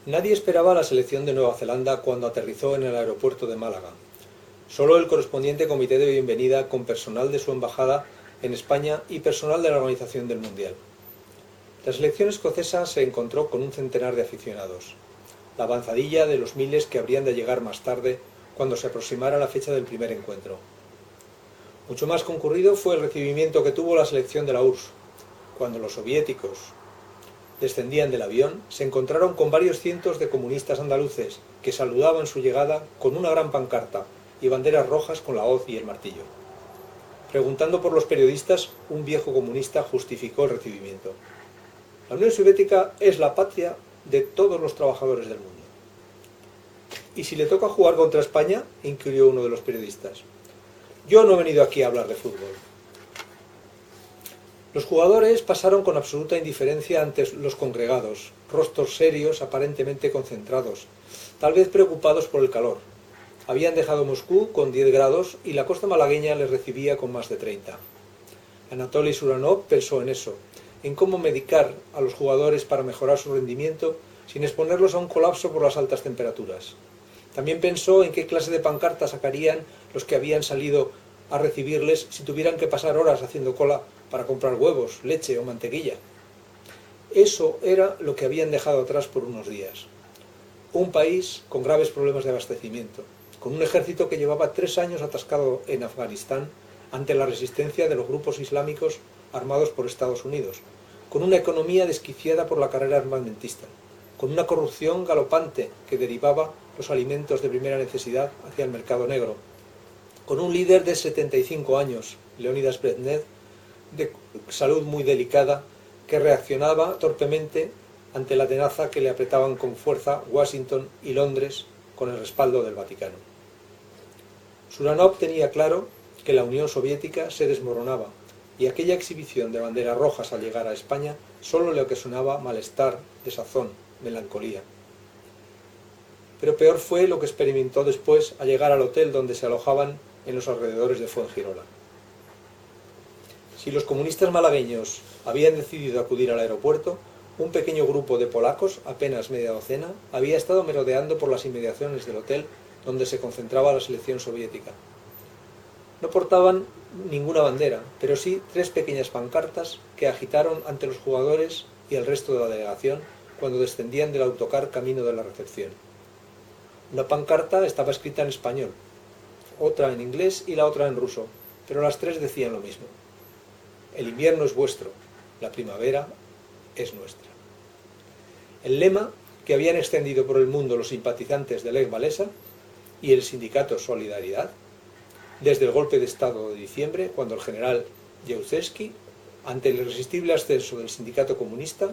Nadie esperaba a la selección de Nueva Zelanda cuando aterrizó en el aeropuerto de Málaga. Solo el correspondiente comité de bienvenida con personal de su embajada en España y personal de la organización del Mundial. La selección escocesa se encontró con un centenar de aficionados, la avanzadilla de los miles que habrían de llegar más tarde cuando se aproximara la fecha del primer encuentro. Mucho más concurrido fue el recibimiento que tuvo la selección de la URSS. Cuando los soviéticos descendían del avión, se encontraron con varios cientos de comunistas andaluces que saludaban su llegada con una gran pancarta y banderas rojas con la hoz y el martillo. Preguntando por los periodistas, un viejo comunista justificó el recibimiento. La Unión Soviética es la patria de todos los trabajadores del mundo. ¿Y si le toca jugar contra España?, inquirió uno de los periodistas. Yo no he venido aquí a hablar de fútbol. Los jugadores pasaron con absoluta indiferencia ante los congregados, rostros serios, aparentemente concentrados, tal vez preocupados por el calor. Habían dejado Moscú con 10 grados y la costa malagueña les recibía con más de 30. Anatoly Suranov pensó en eso, en cómo medicar a los jugadores para mejorar su rendimiento sin exponerlos a un colapso por las altas temperaturas. También pensó en qué clase de pancarta sacarían los que habían salido a recibirles si tuvieran que pasar horas haciendo cola para comprar huevos, leche o mantequilla. Eso era lo que habían dejado atrás por unos días. Un país con graves problemas de abastecimiento, con un ejército que llevaba 3 años atascado en Afganistán ante la resistencia de los grupos islámicos armados por Estados Unidos, con una economía desquiciada por la carrera armamentista, con una corrupción galopante que derivaba los alimentos de primera necesidad hacia el mercado negro, con un líder de 75 años, Leonidas Brezhnev, de salud muy delicada, que reaccionaba torpemente ante la tenaza que le apretaban con fuerza Washington y Londres con el respaldo del Vaticano. Suranov tenía claro que la Unión Soviética se desmoronaba y aquella exhibición de banderas rojas al llegar a España solo le ocasionaba malestar, desazón, melancolía. Pero peor fue lo que experimentó después al llegar al hotel donde se alojaban en los alrededores de Fuengirola. Si los comunistas malagueños habían decidido acudir al aeropuerto, un pequeño grupo de polacos, apenas media docena, había estado merodeando por las inmediaciones del hotel donde se concentraba la selección soviética. No portaban ninguna bandera, pero sí 3 pequeñas pancartas que agitaron ante los jugadores y el resto de la delegación cuando descendían del autocar camino de la recepción. Una pancarta estaba escrita en español, otra en inglés y la otra en ruso, pero las 3 decían lo mismo. El invierno es vuestro, la primavera es nuestra. El lema que habían extendido por el mundo los simpatizantes de Lech Walesa y el sindicato Solidaridad, desde el golpe de Estado de diciembre, cuando el general Jaruzelski, ante el irresistible ascenso del sindicato comunista,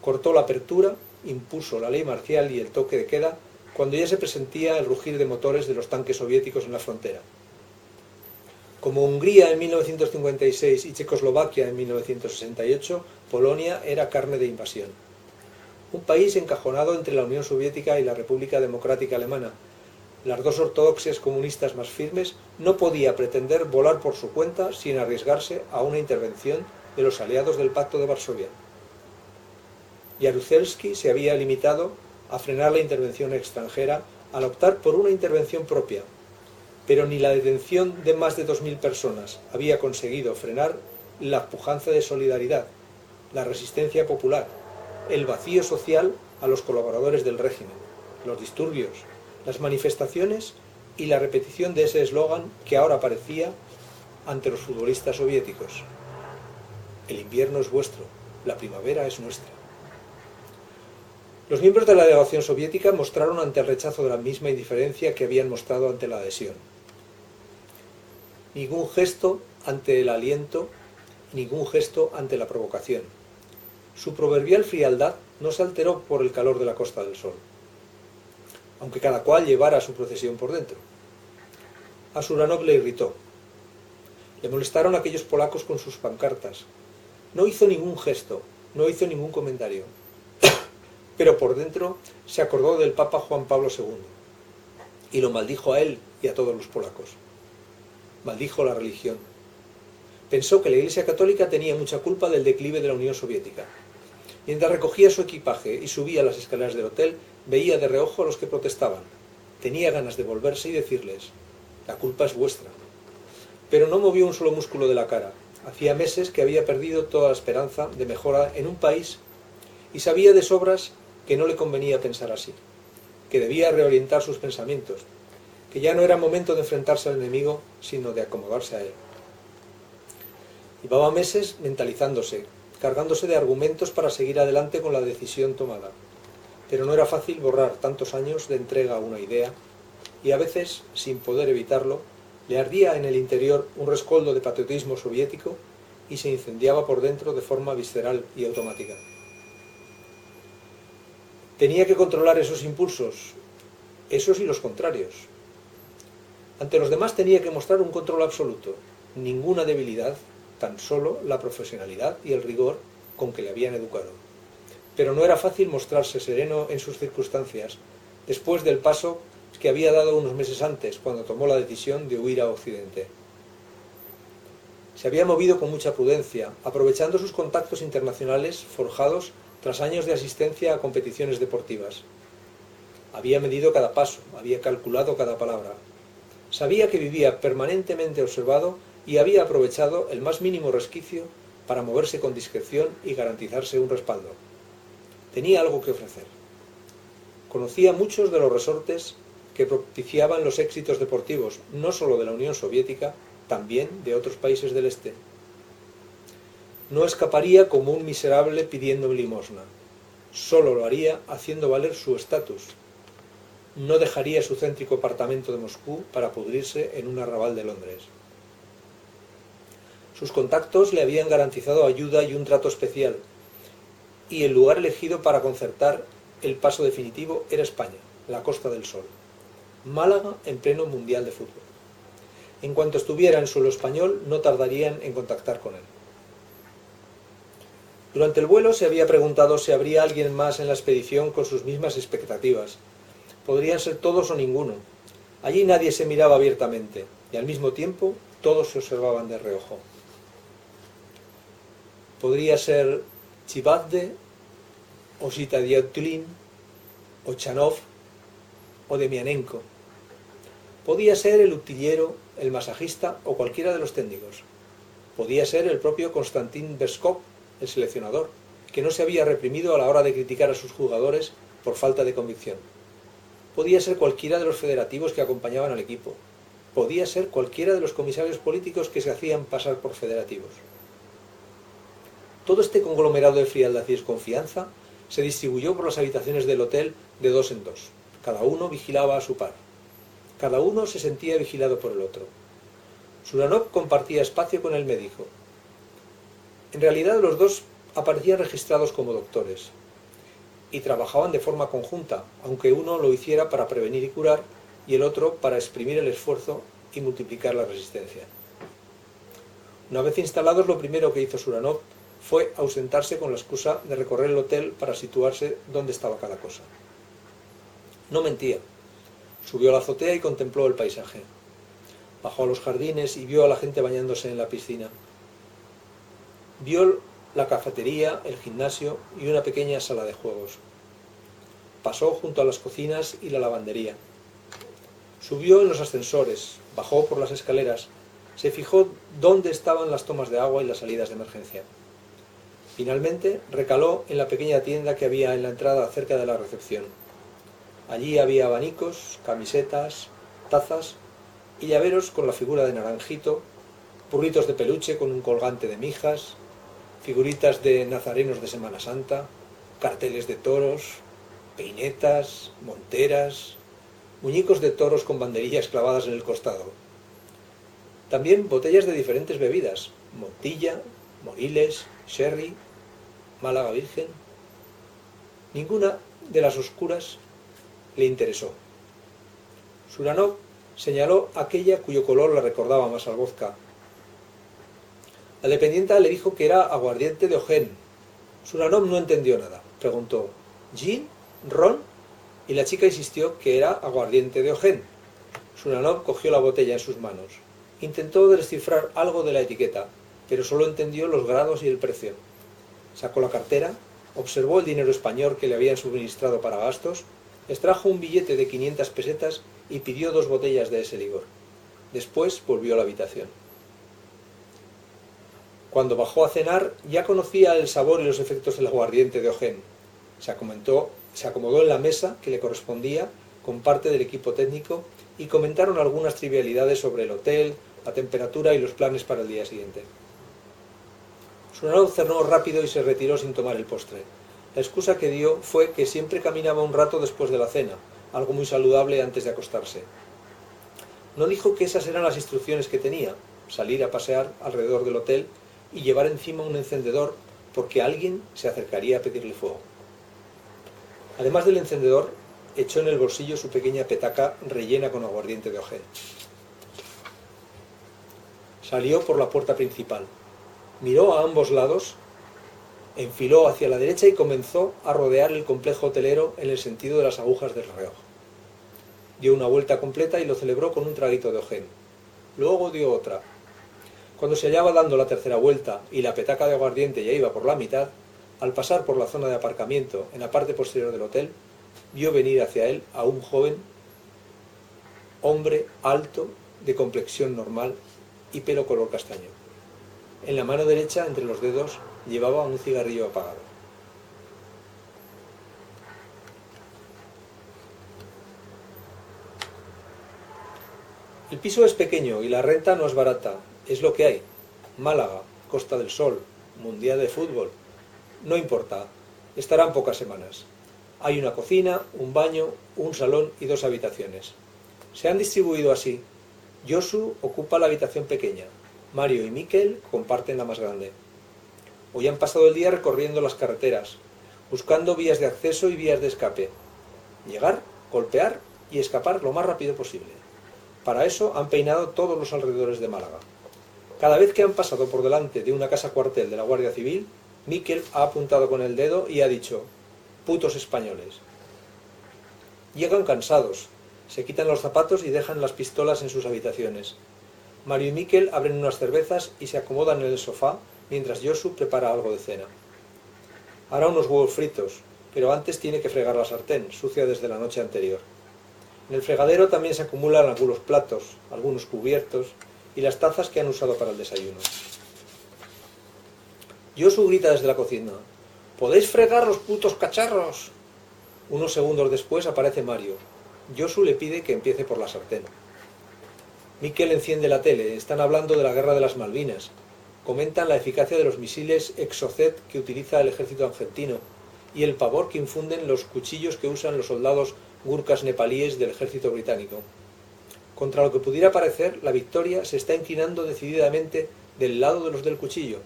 cortó la apertura, impuso la ley marcial y el toque de queda, cuando ya se presentía el rugir de motores de los tanques soviéticos en la frontera. Como Hungría en 1956 y Checoslovaquia en 1968, Polonia era carne de invasión. Un país encajonado entre la Unión Soviética y la República Democrática Alemana, las dos ortodoxias comunistas más firmes, no podía pretender volar por su cuenta sin arriesgarse a una intervención de los aliados del Pacto de Varsovia. Jaruzelski se había limitado a frenar la intervención extranjera al optar por una intervención propia, pero ni la detención de más de 2000 personas había conseguido frenar la pujanza de solidaridad, la resistencia popular, el vacío social a los colaboradores del régimen, los disturbios, las manifestaciones y la repetición de ese eslogan que ahora aparecía ante los futbolistas soviéticos. El invierno es vuestro, la primavera es nuestra. Los miembros de la delegación soviética mostraron ante el rechazo de la misma indiferencia que habían mostrado ante la adhesión. Ningún gesto ante el aliento, ningún gesto ante la provocación. Su proverbial frialdad no se alteró por el calor de la Costa del Sol, aunque cada cual llevara su procesión por dentro. A Suranov le irritó. Le molestaron aquellos polacos con sus pancartas. No hizo ningún gesto, no hizo ningún comentario. Pero por dentro se acordó del Papa Juan Pablo II y lo maldijo a él y a todos los polacos. Maldijo la religión. Pensó que la Iglesia Católica tenía mucha culpa del declive de la Unión Soviética. Mientras recogía su equipaje y subía las escaleras del hotel, Veía de reojo a los que protestaban. Tenía ganas de volverse y decirles: la culpa es vuestra. Pero no movió un solo músculo de la cara. Hacía meses que había perdido toda la esperanza de mejora en un país y sabía de sobras que no le convenía pensar así, que debía reorientar sus pensamientos, que ya no era momento de enfrentarse al enemigo, sino de acomodarse a él. Llevaba meses mentalizándose, cargándose de argumentos para seguir adelante con la decisión tomada. Pero no era fácil borrar tantos años de entrega a una idea, y a veces, sin poder evitarlo, le ardía en el interior un rescoldo de patriotismo soviético y se incendiaba por dentro de forma visceral y automática. Tenía que controlar esos impulsos, esos y los contrarios. Ante los demás tenía que mostrar un control absoluto, ninguna debilidad, tan solo la profesionalidad y el rigor con que le habían educado. Pero no era fácil mostrarse sereno en sus circunstancias, después del paso que había dado unos meses antes, cuando tomó la decisión de huir a Occidente. Se había movido con mucha prudencia, aprovechando sus contactos internacionales forjados tras años de asistencia a competiciones deportivas. Había medido cada paso, había calculado cada palabra. Sabía que vivía permanentemente observado y había aprovechado el más mínimo resquicio para moverse con discreción y garantizarse un respaldo. Tenía algo que ofrecer. Conocía muchos de los resortes que propiciaban los éxitos deportivos, no solo de la Unión Soviética, también de otros países del Este. No escaparía como un miserable pidiendo limosna. Solo lo haría haciendo valer su estatus. No dejaría su céntrico apartamento de Moscú para pudrirse en un arrabal de Londres. Sus contactos le habían garantizado ayuda y un trato especial, y el lugar elegido para concertar el paso definitivo era España, la Costa del Sol. Málaga en pleno Mundial de Fútbol. En cuanto estuviera en suelo español, no tardarían en contactar con él. Durante el vuelo se había preguntado si habría alguien más en la expedición con sus mismas expectativas. Podrían ser todos o ninguno. Allí nadie se miraba abiertamente, y al mismo tiempo todos se observaban de reojo. Podría ser Chivadze, o Sitadiatlin, o Chanov, o Demianenko. Podía ser el utillero, el masajista o cualquiera de los técnicos. Podía ser el propio Konstantin Berskov, el seleccionador, que no se había reprimido a la hora de criticar a sus jugadores por falta de convicción. Podía ser cualquiera de los federativos que acompañaban al equipo. Podía ser cualquiera de los comisarios políticos que se hacían pasar por federativos. Todo este conglomerado de frialdad y desconfianza se distribuyó por las habitaciones del hotel de dos en dos. Cada uno vigilaba a su par. Cada uno se sentía vigilado por el otro. Suranov compartía espacio con el médico. En realidad los dos aparecían registrados como doctores y trabajaban de forma conjunta, aunque uno lo hiciera para prevenir y curar y el otro para exprimir el esfuerzo y multiplicar la resistencia. Una vez instalados, lo primero que hizo Suranov fue ausentarse con la excusa de recorrer el hotel para situarse dónde estaba cada cosa. No mentía. Subió a la azotea y contempló el paisaje. Bajó a los jardines y vio a la gente bañándose en la piscina. Vio la cafetería, el gimnasio y una pequeña sala de juegos. Pasó junto a las cocinas y la lavandería. Subió en los ascensores, bajó por las escaleras, se fijó dónde estaban las tomas de agua y las salidas de emergencia. Finalmente recaló en la pequeña tienda que había en la entrada cerca de la recepción. Allí había abanicos, camisetas, tazas y llaveros con la figura de Naranjito, burritos de peluche con un colgante de mijas, figuritas de nazarenos de Semana Santa, carteles de toros, peinetas, monteras, muñecos de toros con banderillas clavadas en el costado. También botellas de diferentes bebidas, Montilla, Moriles, Sherry, Málaga Virgen. Ninguna de las oscuras le interesó. Suranov señaló aquella cuyo color le recordaba más al vodka. La dependienta le dijo que era aguardiente de Ojén. Suranov no entendió nada. Preguntó: ¿gin? ¿Ron? Y la chica insistió que era aguardiente de Ojén. Suranov cogió la botella en sus manos. Intentó descifrar algo de la etiqueta, pero solo entendió los grados y el precio. Sacó la cartera, observó el dinero español que le habían suministrado para gastos Extrajo un billete de 500 pesetas y pidió 2 botellas de ese licor. Después volvió a la habitación. Cuando bajó a cenar, ya conocía el sabor y los efectos del aguardiente de Ojén. Se acomodó en la mesa que le correspondía con parte del equipo técnico y comentaron algunas trivialidades sobre el hotel, la temperatura y los planes para el día siguiente. Su cenó rápido y se retiró sin tomar el postre. La excusa que dio fue que siempre caminaba un rato después de la cena, algo muy saludable antes de acostarse. No dijo que esas eran las instrucciones que tenía, salir a pasear alrededor del hotel y llevar encima un encendedor porque alguien se acercaría a pedirle fuego. Además del encendedor, echó en el bolsillo su pequeña petaca rellena con aguardiente de Ojén. Salió por la puerta principal. Miró a ambos lados, enfiló hacia la derecha y comenzó a rodear el complejo hotelero en el sentido de las agujas del reloj. Dio una vuelta completa y lo celebró con un traguito de Ojén. Luego dio otra. Cuando se hallaba dando la tercera vuelta y la petaca de aguardiente ya iba por la mitad, al pasar por la zona de aparcamiento en la parte posterior del hotel, vio venir hacia él a un joven hombre alto, de complexión normal y pelo color castaño. En la mano derecha, entre los dedos, llevaba un cigarrillo apagado. El piso es pequeño y la renta no es barata. Es lo que hay. Málaga, Costa del Sol, Mundial de Fútbol. No importa. Estarán pocas semanas. Hay una cocina, un baño, un salón y 2 habitaciones. Se han distribuido así. Josu ocupa la habitación pequeña. Mario y Mikel comparten la más grande. Hoy han pasado el día recorriendo las carreteras, buscando vías de acceso y vías de escape. Llegar, golpear y escapar lo más rápido posible. Para eso han peinado todos los alrededores de Málaga. Cada vez que han pasado por delante de una casa cuartel de la Guardia Civil, Mikel ha apuntado con el dedo y ha dicho: «Putos españoles». Llegan cansados, se quitan los zapatos y dejan las pistolas en sus habitaciones. Mario y Mikel abren unas cervezas y se acomodan en el sofá mientras Josu prepara algo de cena. Hará unos huevos fritos, pero antes tiene que fregar la sartén, sucia desde la noche anterior. En el fregadero también se acumulan algunos platos, algunos cubiertos y las tazas que han usado para el desayuno. Josu grita desde la cocina: «¿Podéis fregar los putos cacharros?». Unos segundos después aparece Mario. Josu le pide que empiece por la sartén. Mikel enciende la tele. Están hablando de la guerra de las Malvinas. Comentan la eficacia de los misiles Exocet que utiliza el ejército argentino y el pavor que infunden los cuchillos que usan los soldados gurkas nepalíes del ejército británico. Contra lo que pudiera parecer, la victoria se está inclinando decididamente del lado de los del cuchillo.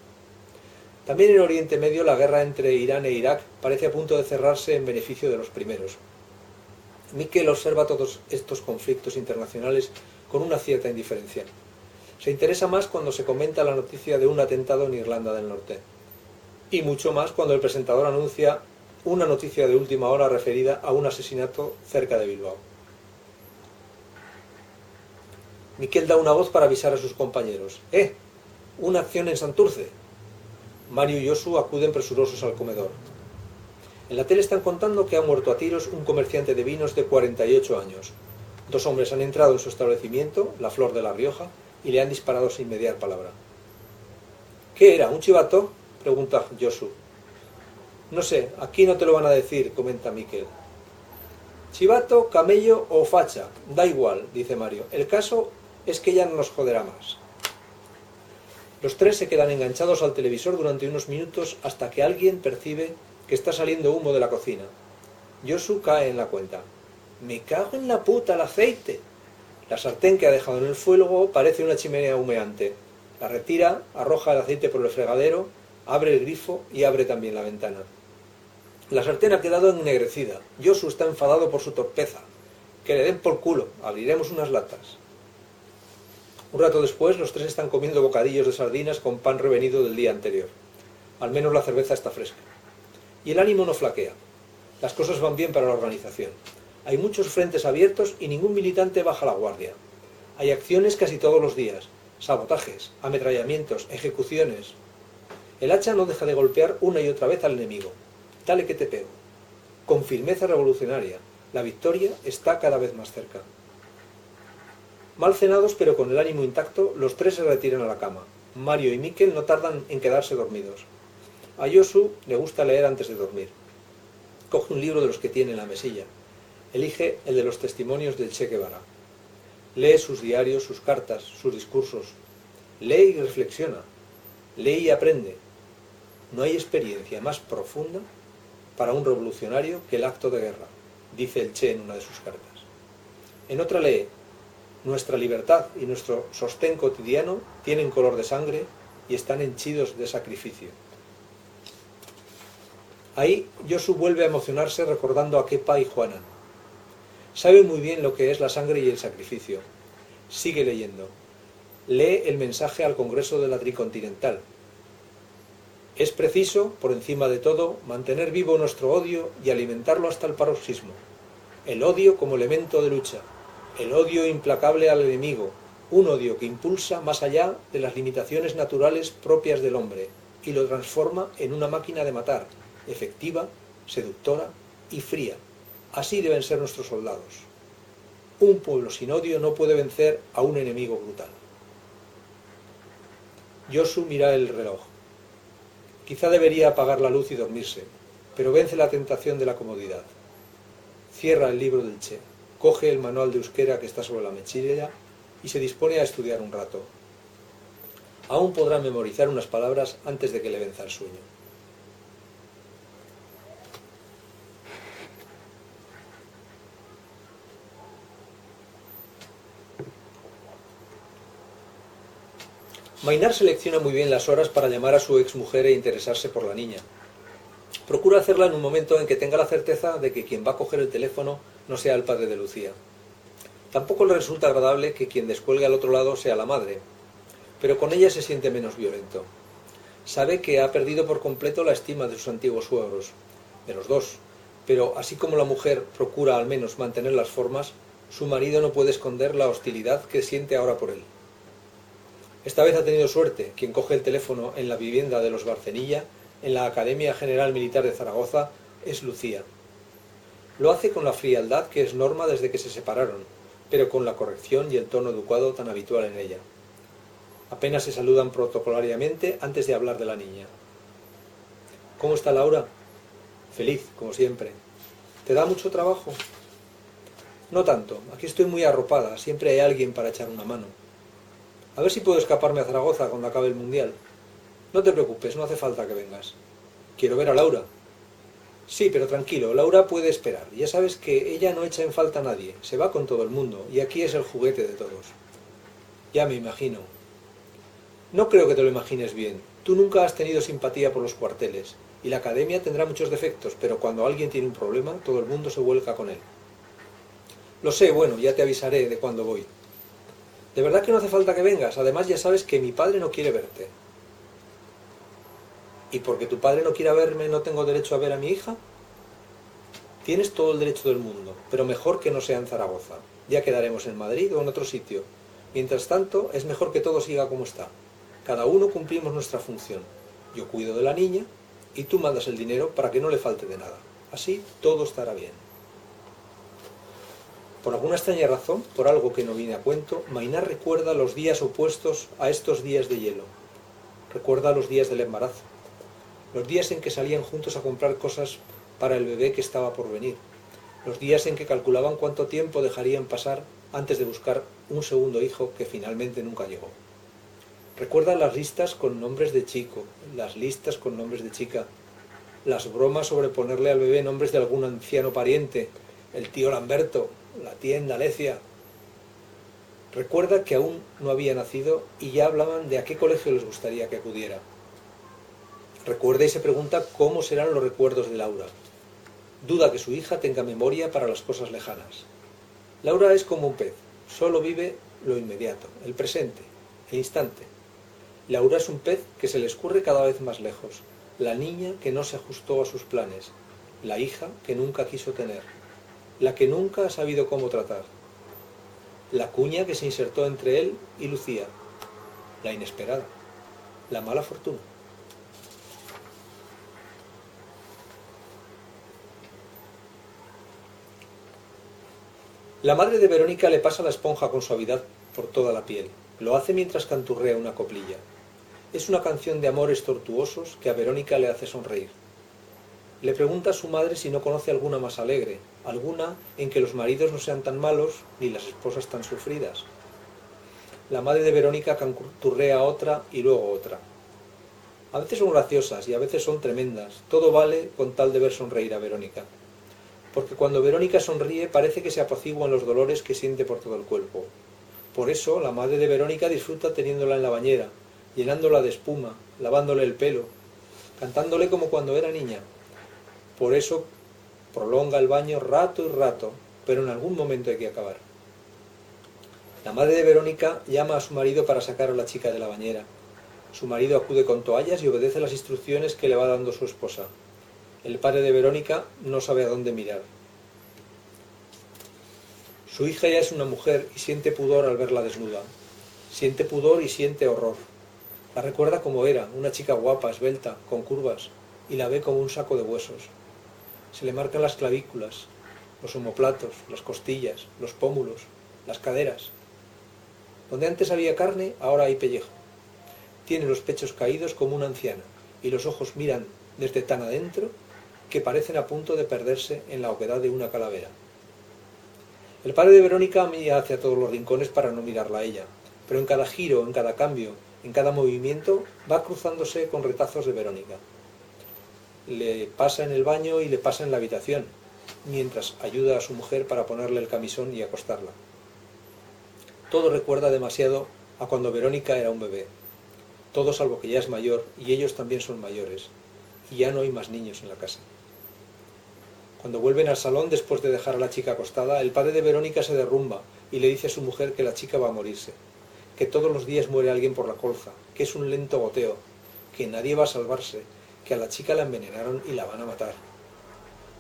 También en Oriente Medio la guerra entre Irán e Irak parece a punto de cerrarse en beneficio de los primeros. Mikel observa todos estos conflictos internacionales con una cierta indiferencia. Se interesa más cuando se comenta la noticia de un atentado en Irlanda del Norte. Y mucho más cuando el presentador anuncia una noticia de última hora referida a un asesinato cerca de Bilbao. Mikel da una voz para avisar a sus compañeros. ¡Una acción en Santurce! Mario y Josu acuden presurosos al comedor. En la tele están contando que ha muerto a tiros un comerciante de vinos de 48 años. 2 hombres han entrado en su establecimiento, La Flor de La Rioja, y le han disparado sin mediar palabra. «¿Qué era? ¿Un chivato?», pregunta Josu. «No sé, aquí no te lo van a decir», comenta Mikel. «Chivato, camello o facha, da igual», dice Mario. «El caso es que ya no nos joderá más». Los 3 se quedan enganchados al televisor durante unos minutos hasta que alguien percibe que está saliendo humo de la cocina. Josu cae en la cuenta. «Me cago en la puta, el aceite». La sartén que ha dejado en el fuego parece una chimenea humeante. La retira, arroja el aceite por el fregadero, abre el grifo y abre también la ventana. La sartén ha quedado ennegrecida. Josu está enfadado por su torpeza. «Que le den por culo, abriremos unas latas». Un rato después, los 3 están comiendo bocadillos de sardinas con pan revenido del día anterior. Al menos la cerveza está fresca. Y el ánimo no flaquea. Las cosas van bien para la organización. Hay muchos frentes abiertos y ningún militante baja la guardia. Hay acciones casi todos los días. Sabotajes, ametrallamientos, ejecuciones. El hacha no deja de golpear una y otra vez al enemigo. Dale que te pego. Con firmeza revolucionaria, La victoria está cada vez más cerca. Mal cenados pero con el ánimo intacto, los tres se retiran a la cama. Mario y Miquel no tardan en quedarse dormidos. A Josu le gusta leer antes de dormir. Coge un libro de los que tiene en la mesilla. Elige el de los testimonios del Che Guevara. Lee sus diarios, sus cartas, sus discursos. Lee y reflexiona. Lee y aprende. No hay experiencia más profunda para un revolucionario que el acto de guerra, dice el Che en una de sus cartas. En otra lee: nuestra libertad y nuestro sostén cotidiano tienen color de sangre y están henchidos de sacrificio. Ahí Josu vuelve a emocionarse recordando a Kepa y Juanan. Sabe muy bien lo que es la sangre y el sacrificio. Sigue leyendo. Lee el mensaje al Congreso de la Tricontinental. Es preciso, por encima de todo, mantener vivo nuestro odio y alimentarlo hasta el paroxismo. El odio como elemento de lucha. El odio implacable al enemigo. Un odio que impulsa más allá de las limitaciones naturales propias del hombre y lo transforma en una máquina de matar, efectiva, seductora y fría. Así deben ser nuestros soldados. Un pueblo sin odio no puede vencer a un enemigo brutal. Josu mira el reloj. Quizá debería apagar la luz y dormirse, pero vence la tentación de la comodidad. Cierra el libro del Che, coge el manual de euskera que está sobre la mechilla y se dispone a estudiar un rato. Aún podrá memorizar unas palabras antes de que le venza el sueño. Mainar selecciona muy bien las horas para llamar a su exmujer e interesarse por la niña. Procura hacerla en un momento en que tenga la certeza de que quien va a coger el teléfono no sea el padre de Lucía. Tampoco le resulta agradable que quien descuelgue al otro lado sea la madre, pero con ella se siente menos violento. Sabe que ha perdido por completo la estima de sus antiguos suegros, de los dos, pero así como la mujer procura al menos mantener las formas, su marido no puede esconder la hostilidad que siente ahora por él. Esta vez ha tenido suerte. Quien coge el teléfono en la vivienda de los Barcenilla, en la Academia General Militar de Zaragoza, es Lucía. Lo hace con la frialdad que es norma desde que se separaron, pero con la corrección y el tono educado tan habitual en ella. Apenas se saludan protocolariamente antes de hablar de la niña. ¿Cómo está Laura? Feliz, como siempre. ¿Te da mucho trabajo? No tanto. Aquí estoy muy arropada. Siempre hay alguien para echar una mano. A ver si puedo escaparme a Zaragoza cuando acabe el Mundial. No te preocupes, no hace falta que vengas. Quiero ver a Laura. Sí, pero tranquilo, Laura puede esperar. Ya sabes que ella no echa en falta a nadie. Se va con todo el mundo y aquí es el juguete de todos. Ya me imagino. No creo que te lo imagines bien. Tú nunca has tenido simpatía por los cuarteles y la academia tendrá muchos defectos, pero cuando alguien tiene un problema, todo el mundo se vuelca con él. Lo sé, bueno, ya te avisaré de cuándo voy. De verdad que no hace falta que vengas. Además ya sabes que mi padre no quiere verte. ¿Y porque tu padre no quiera verme no tengo derecho a ver a mi hija? Tienes todo el derecho del mundo, pero mejor que no sea en Zaragoza. Ya quedaremos en Madrid o en otro sitio. Mientras tanto, es mejor que todo siga como está. Cada uno cumplimos nuestra función. Yo cuido de la niña y tú mandas el dinero para que no le falte de nada. Así todo estará bien. Por alguna extraña razón, por algo que no viene a cuento, Mainar recuerda los días opuestos a estos días de hielo. Recuerda los días del embarazo. Los días en que salían juntos a comprar cosas para el bebé que estaba por venir. Los días en que calculaban cuánto tiempo dejarían pasar antes de buscar un segundo hijo que finalmente nunca llegó. Recuerda las listas con nombres de chico, las listas con nombres de chica, las bromas sobre ponerle al bebé nombres de algún anciano pariente, el tío Lamberto, la tía Indalecia. Recuerda que aún no había nacido y ya hablaban de a qué colegio les gustaría que acudiera. Recuerda y se pregunta cómo serán los recuerdos de Laura. Duda que su hija tenga memoria para las cosas lejanas. Laura es como un pez, solo vive lo inmediato, el presente, el instante. Laura es un pez que se le escurre cada vez más lejos, la niña que no se ajustó a sus planes, la hija que nunca quiso tener, la que nunca ha sabido cómo tratar, la cuña que se insertó entre él y Lucía, la inesperada, la mala fortuna. La madre de Verónica le pasa la esponja con suavidad por toda la piel. Lo hace mientras canturrea una coplilla. Es una canción de amores tortuosos que a Verónica le hace sonreír. Le pregunta a su madre si no conoce alguna más alegre, alguna en que los maridos no sean tan malos ni las esposas tan sufridas. La madre de Verónica canturrea otra y luego otra. A veces son graciosas y a veces son tremendas. Todo vale con tal de ver sonreír a Verónica. Porque cuando Verónica sonríe parece que se apaciguan los dolores que siente por todo el cuerpo. Por eso la madre de Verónica disfruta teniéndola en la bañera, llenándola de espuma, lavándole el pelo, cantándole como cuando era niña. Por eso prolonga el baño rato y rato, pero en algún momento hay que acabar. La madre de Verónica llama a su marido para sacar a la chica de la bañera. Su marido acude con toallas y obedece las instrucciones que le va dando su esposa. El padre de Verónica no sabe a dónde mirar. Su hija ya es una mujer y siente pudor al verla desnuda. Siente pudor y siente horror. La recuerda como era, una chica guapa, esbelta, con curvas, y la ve como un saco de huesos. Se le marcan las clavículas, los omóplatos, las costillas, los pómulos, las caderas. Donde antes había carne, ahora hay pellejo. Tiene los pechos caídos como una anciana, y los ojos miran desde tan adentro que parecen a punto de perderse en la oquedad de una calavera. El padre de Verónica mira hacia todos los rincones para no mirarla a ella, pero en cada giro, en cada cambio, en cada movimiento, va cruzándose con retazos de Verónica. Le pasa en el baño y le pasa en la habitación, mientras ayuda a su mujer para ponerle el camisón y acostarla. Todo recuerda demasiado a cuando Verónica era un bebé. Todo salvo que ya es mayor y ellos también son mayores, y ya no hay más niños en la casa. Cuando vuelven al salón después de dejar a la chica acostada, el padre de Verónica se derrumba y le dice a su mujer que la chica va a morirse, que todos los días muere alguien por la colza, que es un lento goteo, que nadie va a salvarse, que a la chica la envenenaron y la van a matar.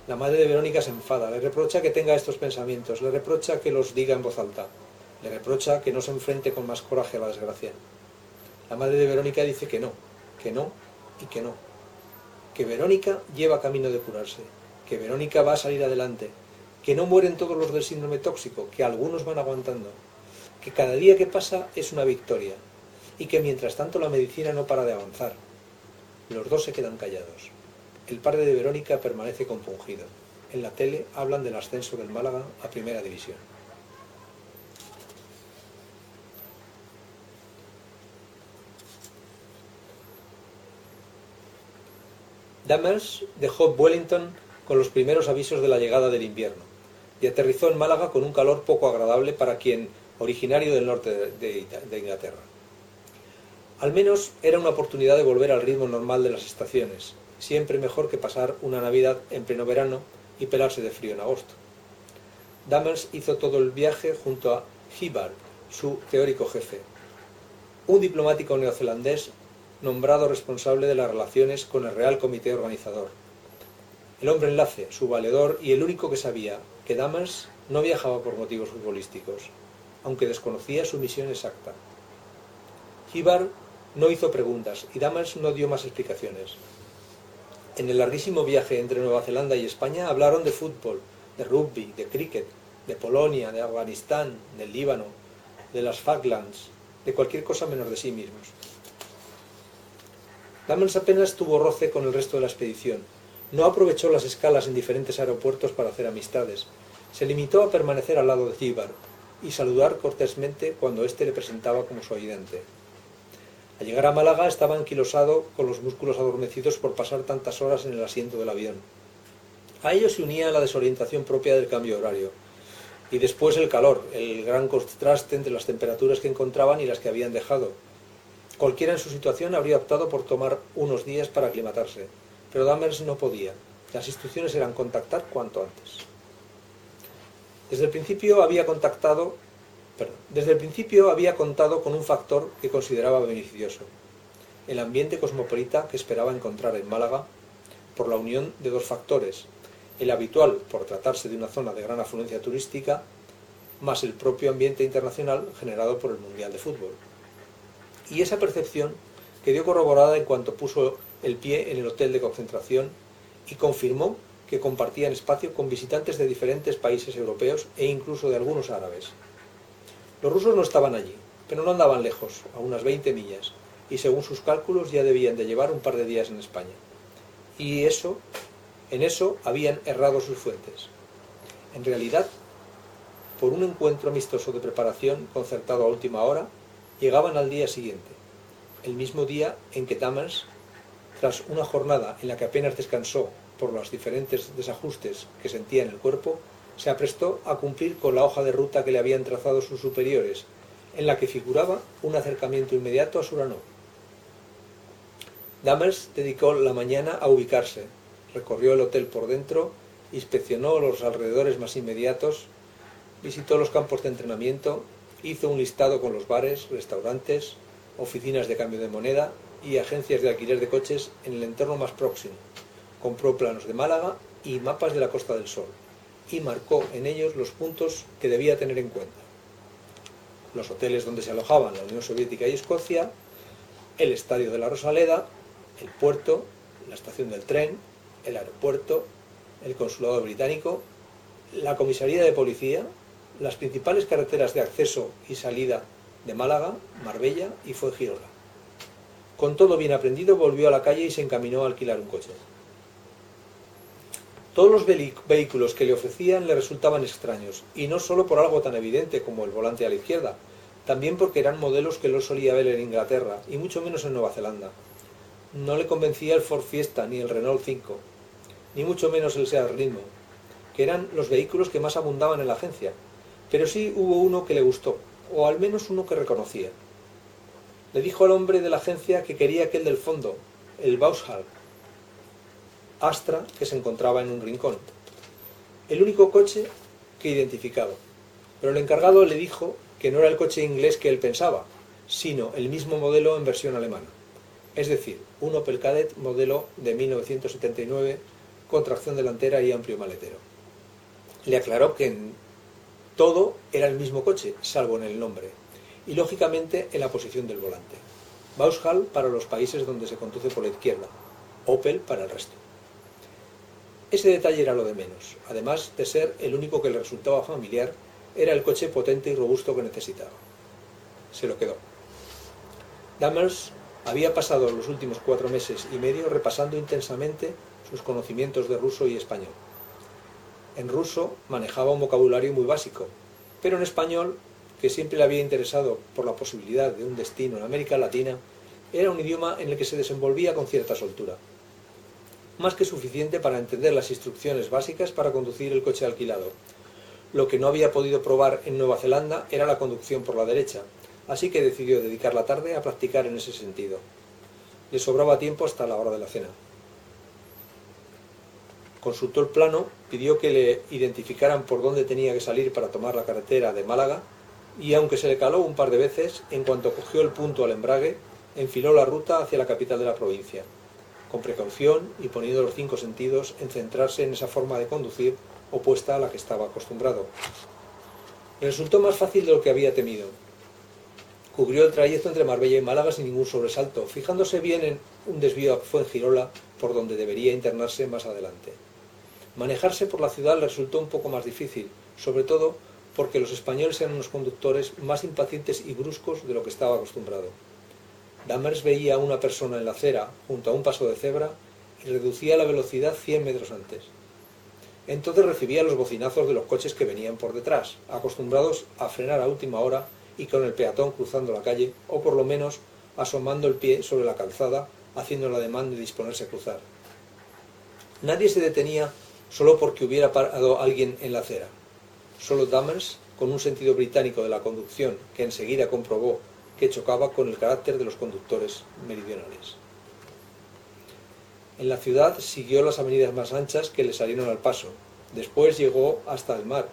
La madre de Verónica se enfada, le reprocha que tenga estos pensamientos, le reprocha que los diga en voz alta, le reprocha que no se enfrente con más coraje a la desgracia. La madre de Verónica dice que no y que no, que Verónica lleva camino de curarse, que Verónica va a salir adelante, que no mueren todos los del síndrome tóxico, que algunos van aguantando, que cada día que pasa es una victoria y que mientras tanto la medicina no para de avanzar. Los dos se quedan callados. El padre de Verónica permanece compungido. En la tele hablan del ascenso del Málaga a Primera División. Dammers dejó Wellington con los primeros avisos de la llegada del invierno y aterrizó en Málaga con un calor poco agradable para quien, originario del norte de Inglaterra. Al menos era una oportunidad de volver al ritmo normal de las estaciones, siempre mejor que pasar una Navidad en pleno verano y pelarse de frío en agosto. Dammers hizo todo el viaje junto a Hibbard, su teórico jefe, un diplomático neozelandés nombrado responsable de las relaciones con el Real Comité Organizador. El hombre enlace, su valedor y el único que sabía que Dammers no viajaba por motivos futbolísticos, aunque desconocía su misión exacta. Hibbard no hizo preguntas y Dammers no dio más explicaciones. En el larguísimo viaje entre Nueva Zelanda y España hablaron de fútbol, de rugby, de cricket, de Polonia, de Afganistán, del Líbano, de las Falklands, de cualquier cosa menos de sí mismos. Dammers apenas tuvo roce con el resto de la expedición. No aprovechó las escalas en diferentes aeropuertos para hacer amistades. Se limitó a permanecer al lado de Hibbard y saludar cortésmente cuando éste le presentaba como su ayudante. Al llegar a Málaga estaba anquilosado con los músculos adormecidos por pasar tantas horas en el asiento del avión. A ello se unía la desorientación propia del cambio horario. Y después el calor, el gran contraste entre las temperaturas que encontraban y las que habían dejado. Cualquiera en su situación habría optado por tomar unos días para aclimatarse, pero Dammers no podía. Las instrucciones eran contactar cuanto antes. Desde el principio había contado con un factor que consideraba beneficioso: el ambiente cosmopolita que esperaba encontrar en Málaga por la unión de dos factores: el habitual, por tratarse de una zona de gran afluencia turística, más el propio ambiente internacional generado por el Mundial de Fútbol. Y esa percepción quedó corroborada en cuanto puso el pie en el hotel de concentración y confirmó que compartían espacio con visitantes de diferentes países europeos e incluso de algunos árabes. Los rusos no estaban allí, pero no andaban lejos, a unas 20 millas, y según sus cálculos ya debían de llevar un par de días en España. Y en eso habían errado sus fuentes. En realidad, por un encuentro amistoso de preparación concertado a última hora, llegaban al día siguiente, el mismo día en que Dammers, tras una jornada en la que apenas descansó por los diferentes desajustes que sentía en el cuerpo, se aprestó a cumplir con la hoja de ruta que le habían trazado sus superiores, en la que figuraba un acercamiento inmediato a Suranó. Dammers dedicó la mañana a ubicarse, recorrió el hotel por dentro, inspeccionó los alrededores más inmediatos, visitó los campos de entrenamiento, hizo un listado con los bares, restaurantes, oficinas de cambio de moneda y agencias de alquiler de coches en el entorno más próximo. Compró planos de Málaga y mapas de la Costa del Sol y marcó en ellos los puntos que debía tener en cuenta: los hoteles donde se alojaban la Unión Soviética y Escocia, el estadio de la Rosaleda, el puerto, la estación del tren, el aeropuerto, el consulado británico, la comisaría de policía, las principales carreteras de acceso y salida de Málaga, Marbella y Fuengirola. Con todo bien aprendido, volvió a la calle y se encaminó a alquilar un coche. Todos los vehículos que le ofrecían le resultaban extraños, y no solo por algo tan evidente como el volante a la izquierda, también porque eran modelos que no solía ver en Inglaterra, y mucho menos en Nueva Zelanda. No le convencía el Ford Fiesta ni el Renault 5, ni mucho menos el Seat Ritmo, que eran los vehículos que más abundaban en la agencia, pero sí hubo uno que le gustó, o al menos uno que reconocía. Le dijo al hombre de la agencia que quería aquel del fondo, el Vauxhall Astra, que se encontraba en un rincón. El único coche que identificaba. Pero el encargado le dijo que no era el coche inglés que él pensaba, sino el mismo modelo en versión alemana. Es decir, un Opel Kadett modelo de 1979 con tracción delantera y amplio maletero. Le aclaró que en todo era el mismo coche, salvo en el nombre, y lógicamente en la posición del volante. Vauxhall para los países donde se conduce por la izquierda, Opel para el resto. Ese detalle era lo de menos. Además de ser el único que le resultaba familiar, era el coche potente y robusto que necesitaba. Se lo quedó. Dammers había pasado los últimos 4 meses y medio repasando intensamente sus conocimientos de ruso y español. En ruso manejaba un vocabulario muy básico, pero en español, que siempre le había interesado por la posibilidad de un destino en América Latina, era un idioma en el que se desenvolvía con cierta soltura. Más que suficiente para entender las instrucciones básicas para conducir el coche alquilado. Lo que no había podido probar en Nueva Zelanda era la conducción por la derecha, así que decidió dedicar la tarde a practicar en ese sentido. Le sobraba tiempo hasta la hora de la cena. Consultó el plano, pidió que le identificaran por dónde tenía que salir para tomar la carretera de Málaga, y aunque se le caló un par de veces, en cuanto cogió el punto al embrague, enfiló la ruta hacia la capital de la provincia, con precaución y poniendo los 5 sentidos en centrarse en esa forma de conducir opuesta a la que estaba acostumbrado. Le resultó más fácil de lo que había temido. Cubrió el trayecto entre Marbella y Málaga sin ningún sobresalto, fijándose bien en un desvío a Fuengirola por donde debería internarse más adelante. Manejarse por la ciudad le resultó un poco más difícil, sobre todo porque los españoles eran unos conductores más impacientes y bruscos de lo que estaba acostumbrado. Dammers veía a una persona en la acera junto a un paso de cebra y reducía la velocidad 100 metros antes. Entonces recibía los bocinazos de los coches que venían por detrás, acostumbrados a frenar a última hora y con el peatón cruzando la calle, o por lo menos asomando el pie sobre la calzada, haciendo el ademán de disponerse a cruzar. Nadie se detenía solo porque hubiera parado alguien en la acera. Solo Dammers, con un sentido británico de la conducción que enseguida comprobó que chocaba con el carácter de los conductores meridionales. En la ciudad siguió las avenidas más anchas que le salieron al paso. Después llegó hasta el mar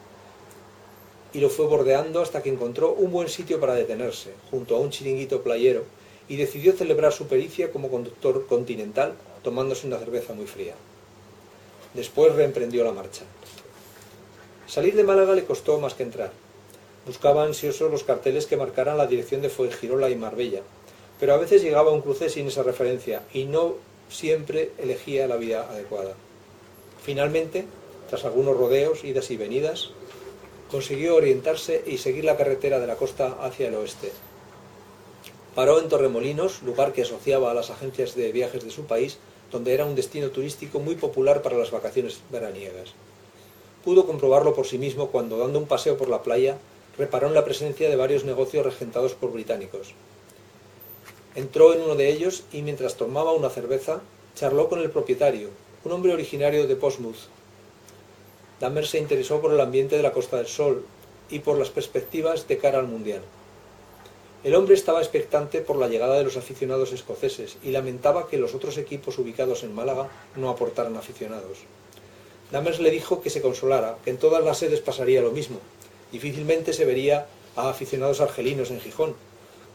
y lo fue bordeando hasta que encontró un buen sitio para detenerse, junto a un chiringuito playero, y decidió celebrar su pericia como conductor continental, tomándose una cerveza muy fría. Después reemprendió la marcha. Salir de Málaga le costó más que entrar. Buscaba ansioso los carteles que marcaran la dirección de Fuengirola y Marbella, pero a veces llegaba a un cruce sin esa referencia y no siempre elegía la vía adecuada. Finalmente, tras algunos rodeos, idas y venidas, consiguió orientarse y seguir la carretera de la costa hacia el oeste. Paró en Torremolinos, lugar que asociaba a las agencias de viajes de su país, donde era un destino turístico muy popular para las vacaciones veraniegas. Pudo comprobarlo por sí mismo cuando, dando un paseo por la playa, reparó en la presencia de varios negocios regentados por británicos. Entró en uno de ellos y, mientras tomaba una cerveza, charló con el propietario, un hombre originario de Portsmouth. Dammers se interesó por el ambiente de la Costa del Sol y por las perspectivas de cara al Mundial. El hombre estaba expectante por la llegada de los aficionados escoceses y lamentaba que los otros equipos ubicados en Málaga no aportaran aficionados. Dammers le dijo que se consolara, que en todas las sedes pasaría lo mismo. Difícilmente se vería a aficionados argelinos en Gijón,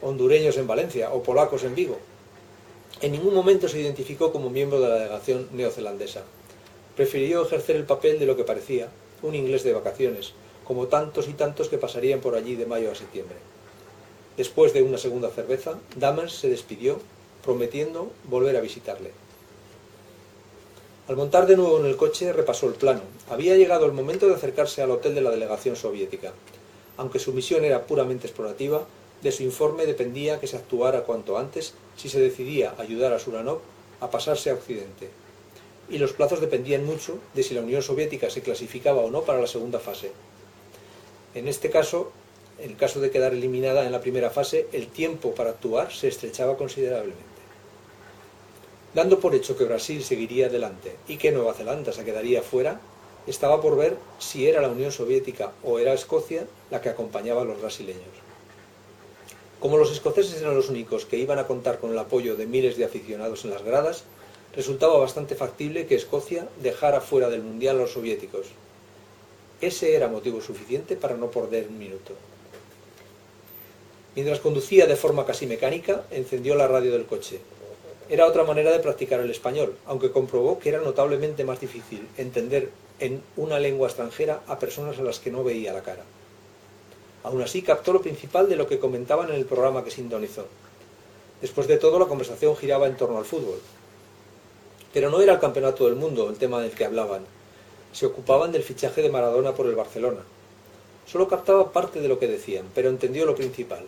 hondureños en Valencia o polacos en Vigo. En ningún momento se identificó como miembro de la delegación neozelandesa. Prefirió ejercer el papel de lo que parecía, un inglés de vacaciones, como tantos y tantos que pasarían por allí de mayo a septiembre. Después de una segunda cerveza, Dammers se despidió, prometiendo volver a visitarle. Al montar de nuevo en el coche, repasó el plano. Había llegado el momento de acercarse al hotel de la delegación soviética. Aunque su misión era puramente explorativa, de su informe dependía que se actuara cuanto antes si se decidía ayudar a Suranov a pasarse a Occidente. Y los plazos dependían mucho de si la Unión Soviética se clasificaba o no para la segunda fase. En este caso, en el caso de quedar eliminada en la primera fase, el tiempo para actuar se estrechaba considerablemente. Dando por hecho que Brasil seguiría adelante y que Nueva Zelanda se quedaría fuera, estaba por ver si era la Unión Soviética o era Escocia la que acompañaba a los brasileños. Como los escoceses eran los únicos que iban a contar con el apoyo de miles de aficionados en las gradas, resultaba bastante factible que Escocia dejara fuera del Mundial a los soviéticos. Ese era motivo suficiente para no perder un minuto. Mientras conducía de forma casi mecánica, encendió la radio del coche. Era otra manera de practicar el español, aunque comprobó que era notablemente más difícil entender en una lengua extranjera a personas a las que no veía la cara. Aún así captó lo principal de lo que comentaban en el programa que sintonizó. Después de todo, la conversación giraba en torno al fútbol. Pero no era el campeonato del mundo el tema del que hablaban. Se ocupaban del fichaje de Maradona por el Barcelona. Solo captaba parte de lo que decían, pero entendió lo principal.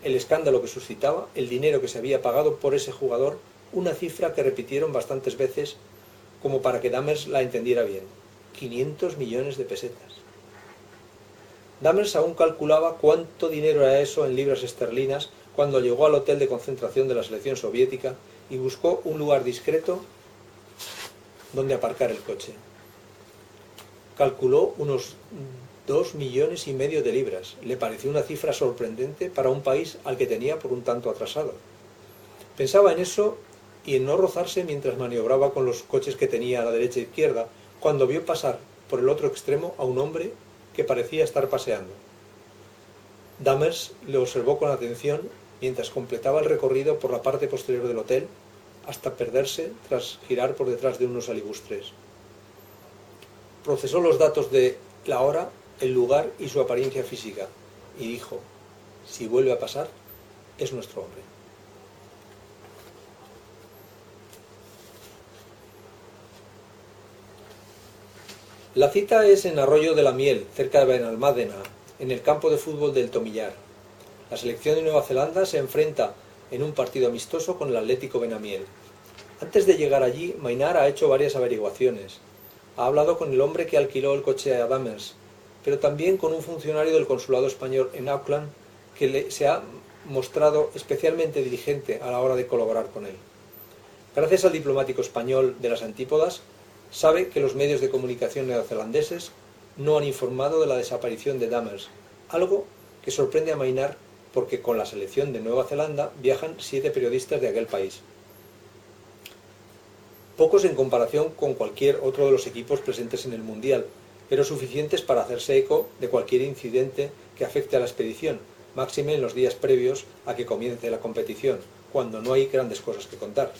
El escándalo que suscitaba, el dinero que se había pagado por ese jugador, una cifra que repitieron bastantes veces como para que Dammers la entendiera bien. 500 millones de pesetas. Dammers aún calculaba cuánto dinero era eso en libras esterlinas cuando llegó al hotel de concentración de la selección soviética y buscó un lugar discreto donde aparcar el coche. Calculó unos 2,5 millones de libras. Le pareció una cifra sorprendente para un país al que tenía por un tanto atrasado. Pensaba en eso y en no rozarse mientras maniobraba con los coches que tenía a la derecha e izquierda, cuando vio pasar por el otro extremo a un hombre que parecía estar paseando. Dammers le observó con atención mientras completaba el recorrido por la parte posterior del hotel hasta perderse tras girar por detrás de unos alibustres. Procesó los datos de la hora, el lugar y su apariencia física, y dijo: si vuelve a pasar, es nuestro hombre. La cita es en Arroyo de la Miel, cerca de Benalmádena, en el campo de fútbol del Tomillar. La selección de Nueva Zelanda se enfrenta en un partido amistoso con el Atlético Benamiel. Antes de llegar allí, Maynard ha hecho varias averiguaciones. Ha hablado con el hombre que alquiló el coche a Dammers, pero también con un funcionario del consulado español en Auckland que se ha mostrado especialmente diligente a la hora de colaborar con él. Gracias al diplomático español de las Antípodas, sabe que los medios de comunicación neozelandeses no han informado de la desaparición de Dammers, algo que sorprende a Maynard porque con la selección de Nueva Zelanda viajan 7 periodistas de aquel país. Pocos en comparación con cualquier otro de los equipos presentes en el Mundial, pero suficientes para hacerse eco de cualquier incidente que afecte a la expedición, máxime en los días previos a que comience la competición, cuando no hay grandes cosas que contar.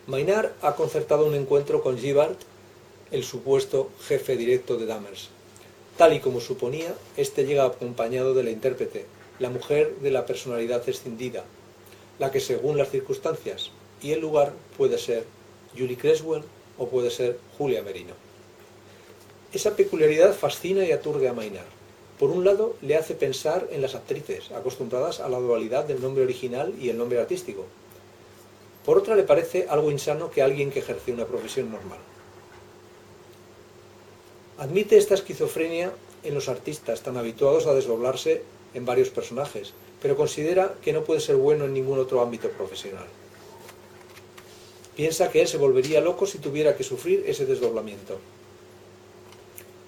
Maynard ha concertado un encuentro con Gibbard, el supuesto jefe directo de Dammers. Tal y como suponía, este llega acompañado de la intérprete, la mujer de la personalidad escindida, la que según las circunstancias y el lugar puede ser Julie Creswell, o puede ser Julia Merino. Esa peculiaridad fascina y aturde a Maynard. Por un lado, le hace pensar en las actrices, acostumbradas a la dualidad del nombre original y el nombre artístico. Por otra, le parece algo insano que alguien que ejerce una profesión normal. Admite esta esquizofrenia en los artistas tan habituados a desdoblarse en varios personajes, pero considera que no puede ser bueno en ningún otro ámbito profesional. Piensa que él se volvería loco si tuviera que sufrir ese desdoblamiento.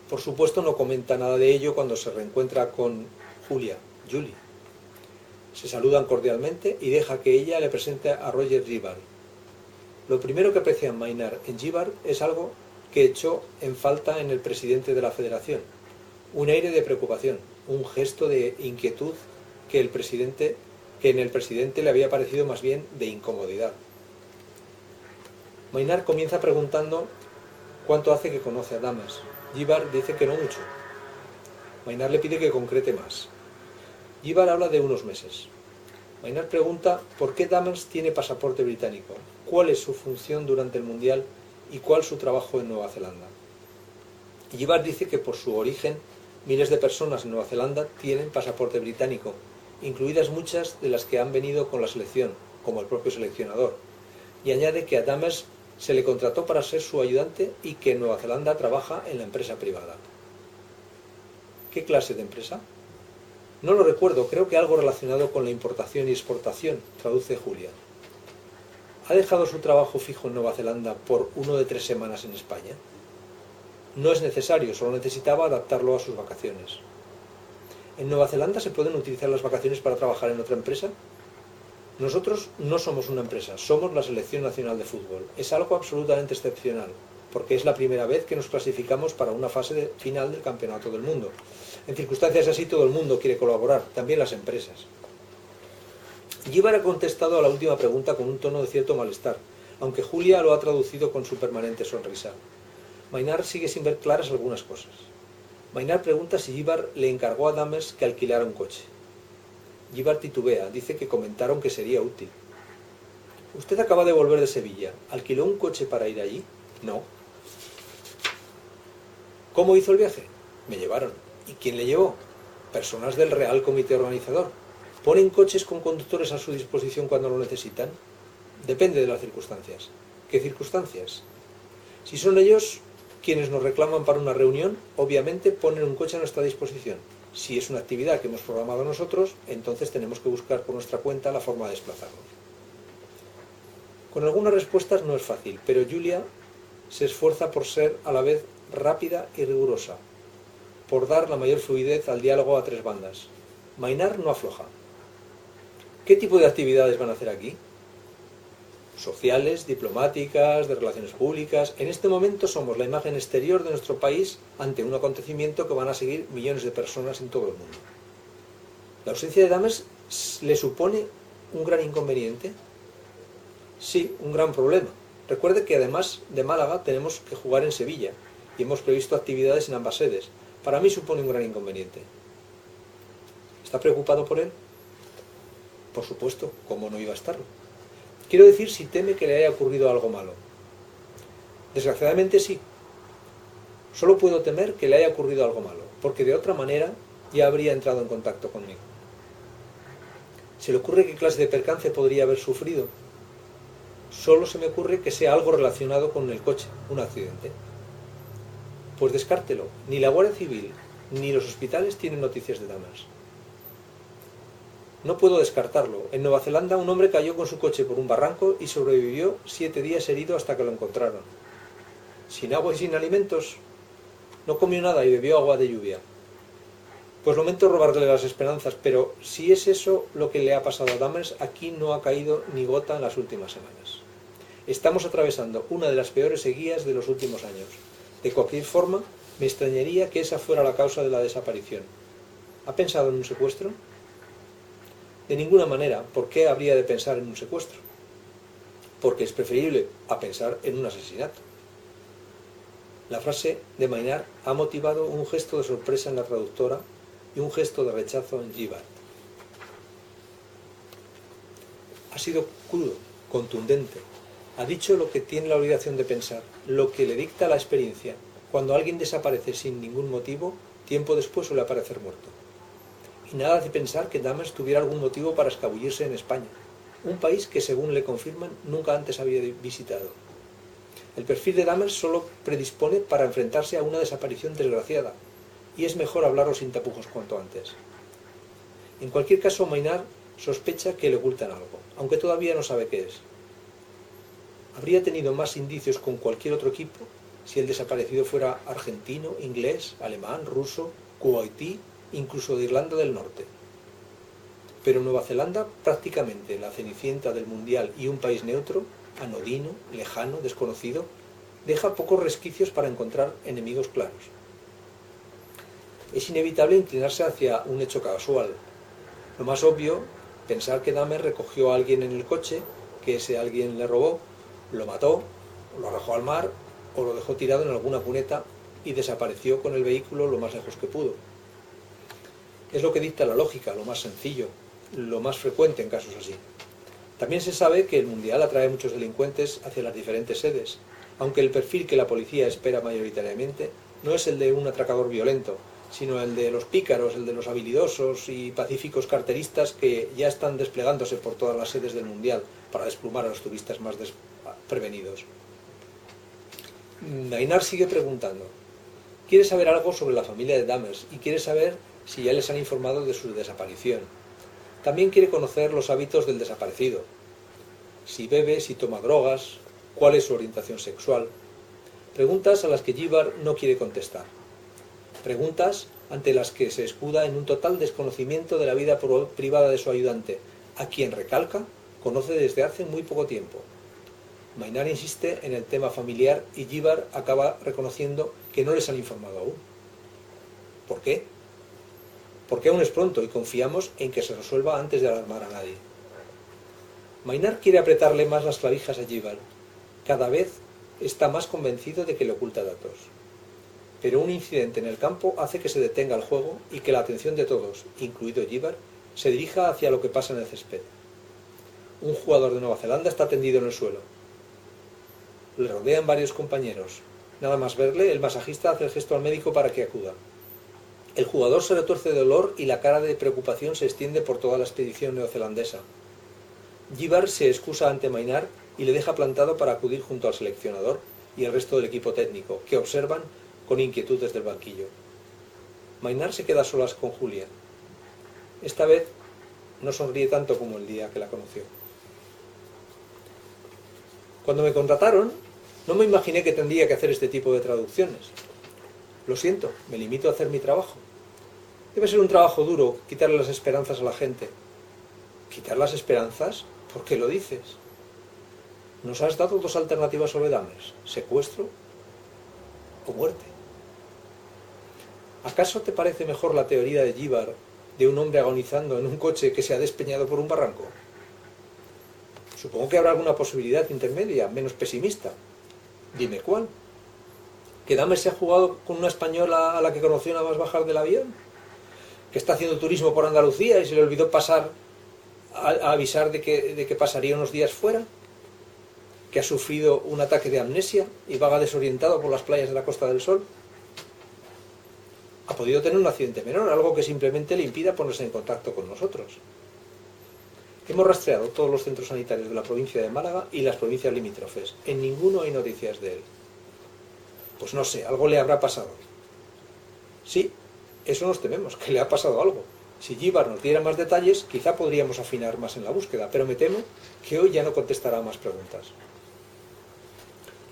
Por supuesto, no comenta nada de ello cuando se reencuentra con Julie. Se saludan cordialmente y deja que ella le presente a Roger Gibbard. Lo primero que aprecia Maynard en Gibbard es algo que echó en falta en el presidente de la Federación: un aire de preocupación, un gesto de inquietud que en el presidente le había parecido más bien de incomodidad. Maynard comienza preguntando cuánto hace que conoce a Damas. Gibbard dice que no mucho. Maynard le pide que concrete más. Gibbard habla de unos meses. Maynard pregunta por qué Damas tiene pasaporte británico, cuál es su función durante el Mundial y cuál su trabajo en Nueva Zelanda. Gibbard dice que por su origen miles de personas en Nueva Zelanda tienen pasaporte británico, incluidas muchas de las que han venido con la selección, como el propio seleccionador, y añade que a Damas se le contrató para ser su ayudante y que en Nueva Zelanda trabaja en la empresa privada. ¿Qué clase de empresa? No lo recuerdo, creo que algo relacionado con la importación y exportación, traduce Julia. ¿Ha dejado su trabajo fijo en Nueva Zelanda por uno de 3 semanas en España? No es necesario, solo necesitaba adaptarlo a sus vacaciones. ¿En Nueva Zelanda se pueden utilizar las vacaciones para trabajar en otra empresa? Nosotros no somos una empresa, somos la Selección Nacional de Fútbol. Es algo absolutamente excepcional, porque es la primera vez que nos clasificamos para una fase final del Campeonato del Mundo. En circunstancias así todo el mundo quiere colaborar, también las empresas. Gibbard ha contestado a la última pregunta con un tono de cierto malestar, aunque Julia lo ha traducido con su permanente sonrisa. Maynard sigue sin ver claras algunas cosas. Maynard pregunta si Gibbard le encargó a Damas que alquilara un coche. Gibbard titubea, dice que comentaron que sería útil. Usted acaba de volver de Sevilla. ¿Alquiló un coche para ir allí? No. ¿Cómo hizo el viaje? Me llevaron. ¿Y quién le llevó? Personas del Real Comité Organizador. ¿Ponen coches con conductores a su disposición cuando lo necesitan? Depende de las circunstancias. ¿Qué circunstancias? Si son ellos quienes nos reclaman para una reunión, obviamente ponen un coche a nuestra disposición. Si es una actividad que hemos programado nosotros, entonces tenemos que buscar por nuestra cuenta la forma de desplazarnos. Con algunas respuestas no es fácil, pero Julia se esfuerza por ser a la vez rápida y rigurosa, por dar la mayor fluidez al diálogo a 3 bandas. Maynard no afloja. ¿Qué tipo de actividades van a hacer aquí? Sociales, diplomáticas, de relaciones públicas. En este momento somos la imagen exterior de nuestro país ante un acontecimiento que van a seguir millones de personas en todo el mundo. ¿La ausencia de Damas le supone un gran inconveniente? Sí, un gran problema. Recuerde que además de Málaga tenemos que jugar en Sevilla y hemos previsto actividades en ambas sedes. Para mí supone un gran inconveniente. ¿Está preocupado por él? Por supuesto, ¿cómo no iba a estarlo? Quiero decir, si teme que le haya ocurrido algo malo. Desgraciadamente sí. Solo puedo temer que le haya ocurrido algo malo, porque de otra manera ya habría entrado en contacto conmigo. ¿Se le ocurre qué clase de percance podría haber sufrido? Solo se me ocurre que sea algo relacionado con el coche, un accidente. Pues descártelo. Ni la Guardia Civil ni los hospitales tienen noticias de Damas. No puedo descartarlo. En Nueva Zelanda un hombre cayó con su coche por un barranco y sobrevivió 7 días herido hasta que lo encontraron. Sin agua y sin alimentos. No comió nada y bebió agua de lluvia. Pues lamento robarle las esperanzas, pero si es eso lo que le ha pasado a Damas, aquí no ha caído ni gota en las últimas semanas. Estamos atravesando una de las peores sequías de los últimos años. De cualquier forma, me extrañaría que esa fuera la causa de la desaparición. ¿Ha pensado en un secuestro? De ninguna manera. ¿Por qué habría de pensar en un secuestro? Porque es preferible a pensar en un asesinato. La frase de Maynard ha motivado un gesto de sorpresa en la traductora y un gesto de rechazo en Gibbard. Ha sido crudo, contundente, Ha dicho lo que tiene la obligación de pensar, lo que le dicta la experiencia. Cuando alguien desaparece sin ningún motivo, tiempo después suele aparecer muerto. Y nada hace pensar que Dahmer tuviera algún motivo para escabullirse en España, un país que, según le confirman, nunca antes había visitado. El perfil de Dahmer solo predispone para enfrentarse a una desaparición desgraciada, y es mejor hablarlo sin tapujos cuanto antes. En cualquier caso, Maynard sospecha que le ocultan algo, aunque todavía no sabe qué es. Habría tenido más indicios con cualquier otro equipo si el desaparecido fuera argentino, inglés, alemán, ruso, kuwaití, incluso de Irlanda del Norte. Pero Nueva Zelanda, prácticamente la cenicienta del Mundial y un país neutro, anodino, lejano, desconocido, deja pocos resquicios para encontrar enemigos claros. Es inevitable inclinarse hacia un hecho casual. Lo más obvio, pensar que Dahmer recogió a alguien en el coche, que ese alguien le robó, lo mató, lo arrojó al mar o lo dejó tirado en alguna cuneta y desapareció con el vehículo lo más lejos que pudo. Es lo que dicta la lógica, lo más sencillo, lo más frecuente en casos así. También se sabe que el Mundial atrae a muchos delincuentes hacia las diferentes sedes, aunque el perfil que la policía espera mayoritariamente no es el de un atracador violento, sino el de los pícaros, el de los habilidosos y pacíficos carteristas que ya están desplegándose por todas las sedes del Mundial para desplumar a los turistas más desprevenidos. Maynard sigue preguntando. Quiere saber algo sobre la familia de Dahmer y quiere saber si ya les han informado de su desaparición. También quiere conocer los hábitos del desaparecido. Si bebe, si toma drogas, cuál es su orientación sexual. Preguntas a las que Gibbard no quiere contestar. Preguntas ante las que se escuda en un total desconocimiento de la vida privada de su ayudante, a quien, recalca, conoce desde hace muy poco tiempo. Maynard insiste en el tema familiar y Gibbard acaba reconociendo que no les han informado aún. ¿Por qué? Porque aún es pronto y confiamos en que se resuelva antes de alarmar a nadie. Maynard quiere apretarle más las clavijas a Gibbard. Cada vez está más convencido de que le oculta datos. Pero un incidente en el campo hace que se detenga el juego y que la atención de todos, incluido Gibbard, se dirija hacia lo que pasa en el césped. Un jugador de Nueva Zelanda está tendido en el suelo. Le rodean varios compañeros. Nada más verle, el masajista hace el gesto al médico para que acuda. El jugador se retuerce de dolor y la cara de preocupación se extiende por toda la expedición neozelandesa. Gibbard se excusa ante Maynard y le deja plantado para acudir junto al seleccionador y el resto del equipo técnico, que observan con inquietud desde el banquillo. Maynard se queda a solas con Julia. Esta vez no sonríe tanto como el día que la conoció. Cuando me contrataron, no me imaginé que tendría que hacer este tipo de traducciones. Lo siento, me limito a hacer mi trabajo. Debe ser un trabajo duro quitarle las esperanzas a la gente. ¿Quitar las esperanzas? ¿Por qué lo dices? Nos has dado dos alternativas sobre Dahmer: secuestro o muerte. ¿Acaso te parece mejor la teoría de Gibbard de un hombre agonizando en un coche que se ha despeñado por un barranco? Supongo que habrá alguna posibilidad intermedia, menos pesimista. Dime cuál. ¿Que Dahmer se ha jugado con una española a la que conoció nada más bajar del avión? ¿Que está haciendo turismo por Andalucía y se le olvidó pasar a avisar de que pasaría unos días fuera? ¿Que ha sufrido un ataque de amnesia y vaga desorientado por las playas de la Costa del Sol? Ha podido tener un accidente menor, algo que simplemente le impida ponerse en contacto con nosotros. Hemos rastreado todos los centros sanitarios de la provincia de Málaga y las provincias limítrofes. En ninguno hay noticias de él. Pues no sé, algo le habrá pasado. Sí, eso nos tememos, que le ha pasado algo. Si Gibbard nos diera más detalles, quizá podríamos afinar más en la búsqueda, pero me temo que hoy ya no contestará más preguntas.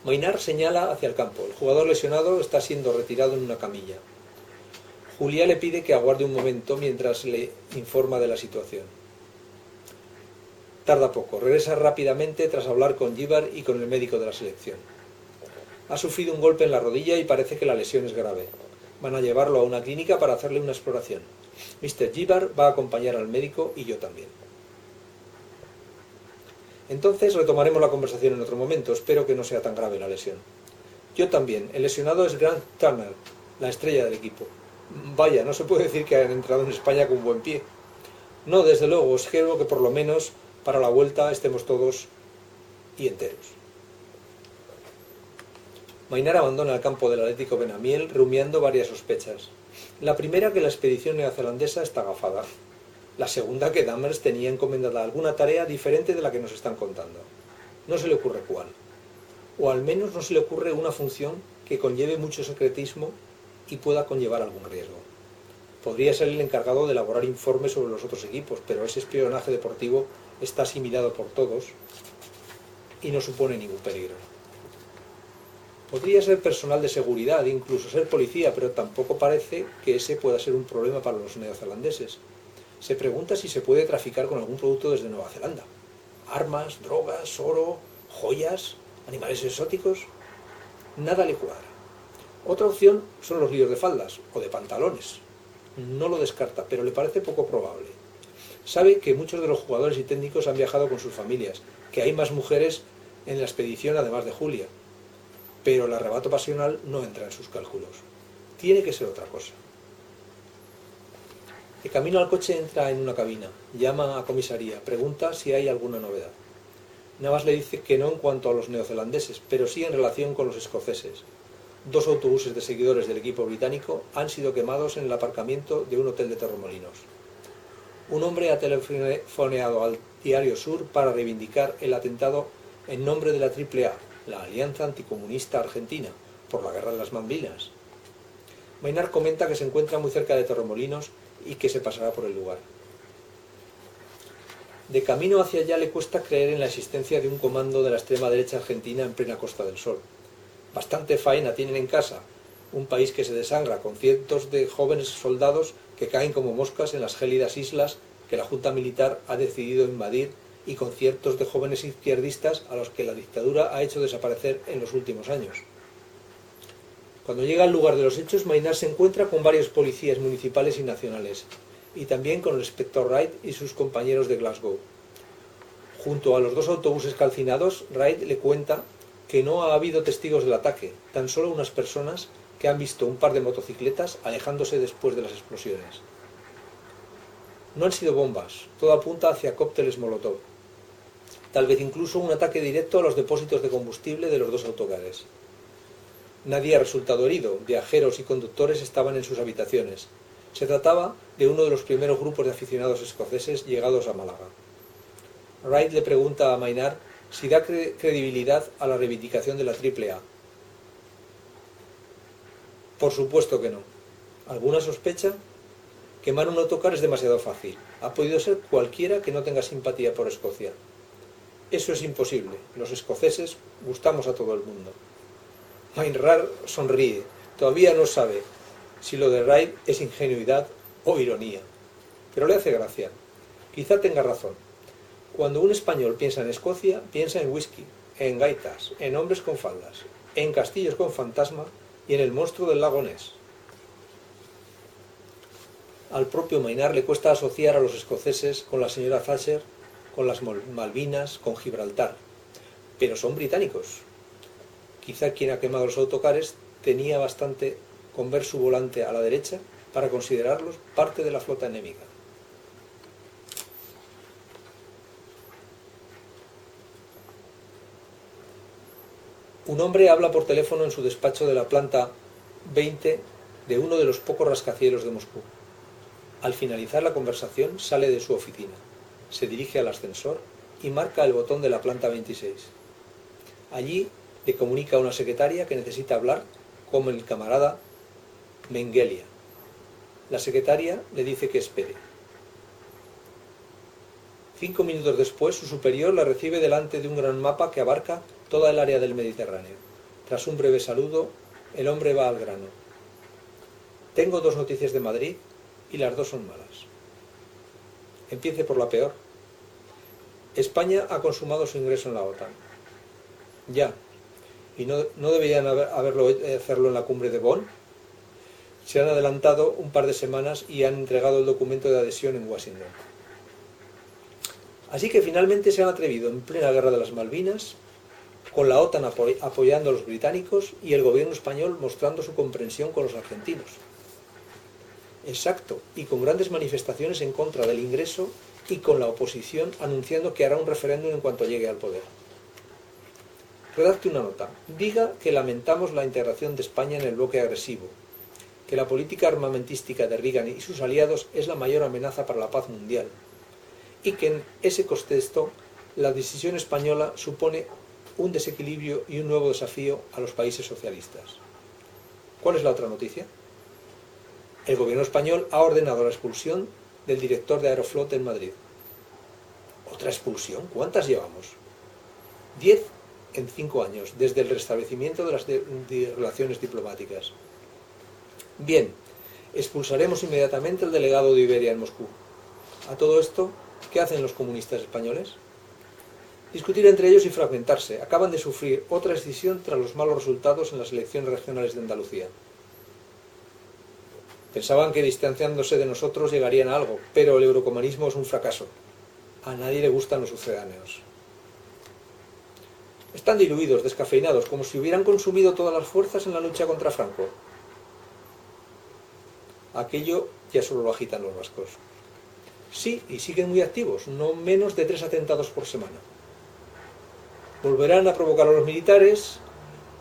Maynard señala hacia el campo. El jugador lesionado está siendo retirado en una camilla. Julia le pide que aguarde un momento mientras le informa de la situación. Tarda poco, regresa rápidamente tras hablar con Gibbard y con el médico de la selección. Ha sufrido un golpe en la rodilla y parece que la lesión es grave. Van a llevarlo a una clínica para hacerle una exploración. Mr. Gibbard va a acompañar al médico y yo también. Entonces retomaremos la conversación en otro momento. Espero que no sea tan grave la lesión. Yo también. El lesionado es Grant Turner, la estrella del equipo. Vaya, no se puede decir que hayan entrado en España con buen pie. No, desde luego, espero que por lo menos para la vuelta estemos todos y enteros. Maynard abandona el campo del Atlético Benamiel rumiando varias sospechas. La primera, que la expedición neozelandesa está agafada. La segunda, que Dammers tenía encomendada alguna tarea diferente de la que nos están contando. No se le ocurre cuál. O al menos no se le ocurre una función que conlleve mucho secretismo y pueda conllevar algún riesgo. Podría ser el encargado de elaborar informes sobre los otros equipos, pero ese espionaje deportivo está asimilado por todos y no supone ningún peligro. Podría ser personal de seguridad, incluso ser policía, pero tampoco parece que ese pueda ser un problema para los neozelandeses. Se pregunta si se puede traficar con algún producto desde Nueva Zelanda. Armas, drogas, oro, joyas, animales exóticos. Nada le cuadra. Otra opción son los líos de faldas o de pantalones. No lo descarta, pero le parece poco probable. Sabe que muchos de los jugadores y técnicos han viajado con sus familias, que hay más mujeres en la expedición además de Julia. Pero el arrebato pasional no entra en sus cálculos. Tiene que ser otra cosa. De camino al coche entra en una cabina, llama a comisaría, pregunta si hay alguna novedad. Navas le dice que no en cuanto a los neozelandeses, pero sí en relación con los escoceses. 2 autobuses de seguidores del equipo británico han sido quemados en el aparcamiento de un hotel de Torremolinos. Un hombre ha telefoneado al Diario Sur para reivindicar el atentado en nombre de la AAA, la Alianza Anticomunista Argentina, por la Guerra de las Malvinas. Maynard comenta que se encuentra muy cerca de Torremolinos y que se pasará por el lugar. De camino hacia allá le cuesta creer en la existencia de un comando de la extrema derecha argentina en plena Costa del Sol. Bastante faena tienen en casa, un país que se desangra con cientos de jóvenes soldados que caen como moscas en las gélidas islas que la Junta Militar ha decidido invadir y con ciertos de jóvenes izquierdistas a los que la dictadura ha hecho desaparecer en los últimos años. Cuando llega al lugar de los hechos, Maynard se encuentra con varios policías municipales y nacionales, y también con el inspector Wright y sus compañeros de Glasgow. Junto a los 2 autobuses calcinados, Wright le cuenta que no ha habido testigos del ataque, tan solo unas personas que han visto un par de motocicletas alejándose después de las explosiones. No han sido bombas, todo apunta hacia cócteles Molotov. Tal vez incluso un ataque directo a los depósitos de combustible de los 2 autocares. Nadie ha resultado herido, viajeros y conductores estaban en sus habitaciones. Se trataba de uno de los primeros grupos de aficionados escoceses llegados a Málaga. Wright le pregunta a Maynard si da credibilidad a la reivindicación de la AAA. Por supuesto que no. ¿Alguna sospecha? Quemar un autocar es demasiado fácil. Ha podido ser cualquiera que no tenga simpatía por Escocia. Eso es imposible. Los escoceses gustamos a todo el mundo. Maynard sonríe. Todavía no sabe si lo de Wright es ingenuidad o ironía. Pero le hace gracia. Quizá tenga razón. Cuando un español piensa en Escocia, piensa en whisky, en gaitas, en hombres con faldas, en castillos con fantasma y en el monstruo del lago Ness. Al propio Maynard le cuesta asociar a los escoceses con la señora Thatcher, con las Malvinas, con Gibraltar. Pero son británicos. Quizá quien ha quemado los autocares tenía bastante con ver su volante a la derecha para considerarlos parte de la flota enemiga. Un hombre habla por teléfono en su despacho de la planta 20 de uno de los pocos rascacielos de Moscú. Al finalizar la conversación sale de su oficina, se dirige al ascensor y marca el botón de la planta 26. Allí le comunica a una secretaria que necesita hablar con el camarada Mengelia. La secretaria le dice que espere. 5 minutos después, su superior la recibe delante de un gran mapa que abarca toda el área del Mediterráneo. Tras un breve saludo, el hombre va al grano. Tengo 2 noticias de Madrid y las 2 son malas. Empiece por la peor. España ha consumado su ingreso en la OTAN. Ya. ¿Y no deberían hacerlo en la cumbre de Bonn? Se han adelantado un par de semanas y han entregado el documento de adhesión en Washington. Así que finalmente se han atrevido en plena guerra de las Malvinas, con la OTAN apoyando a los británicos y el gobierno español mostrando su comprensión con los argentinos. Exacto, y con grandes manifestaciones en contra del ingreso y con la oposición anunciando que hará un referéndum en cuanto llegue al poder. Redacte una nota. Diga que lamentamos la integración de España en el bloque agresivo, que la política armamentística de Reagan y sus aliados es la mayor amenaza para la paz mundial y que en ese contexto la decisión española supone un desequilibrio y un nuevo desafío a los países socialistas. ¿Cuál es la otra noticia? El gobierno español ha ordenado la expulsión del director de Aeroflot en Madrid. ¿Otra expulsión? ¿Cuántas llevamos? 10 en 5 años, desde el restablecimiento de las relaciones diplomáticas. Bien, expulsaremos inmediatamente al delegado de Iberia en Moscú. A todo esto, ¿qué hacen los comunistas españoles? Discutir entre ellos y fragmentarse. Acaban de sufrir otra escisión tras los malos resultados en las elecciones regionales de Andalucía. Pensaban que distanciándose de nosotros llegarían a algo, pero el eurocomunismo es un fracaso. A nadie le gustan los sucedáneos. Están diluidos, descafeinados, como si hubieran consumido todas las fuerzas en la lucha contra Franco. Aquello ya solo lo agitan los vascos. Sí, y siguen muy activos, no menos de 3 atentados por semana. Volverán a provocar a los militares,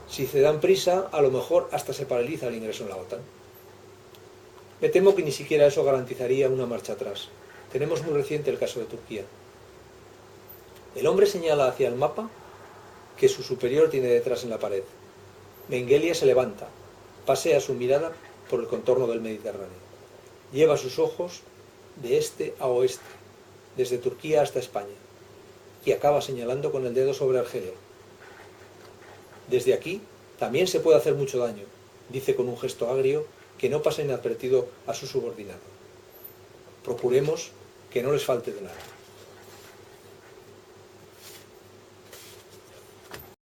si se dan prisa, a lo mejor hasta se paraliza el ingreso en la OTAN. Me temo que ni siquiera eso garantizaría una marcha atrás. Tenemos muy reciente el caso de Turquía. El hombre señala hacia el mapa que su superior tiene detrás en la pared. Mengele se levanta, pasea su mirada por el contorno del Mediterráneo. Lleva sus ojos de este a oeste, desde Turquía hasta España, y acaba señalando con el dedo sobre Argelia. Desde aquí también se puede hacer mucho daño, dice con un gesto agrio que no pasa inadvertido a su subordinado. Procuremos que no les falte de nada.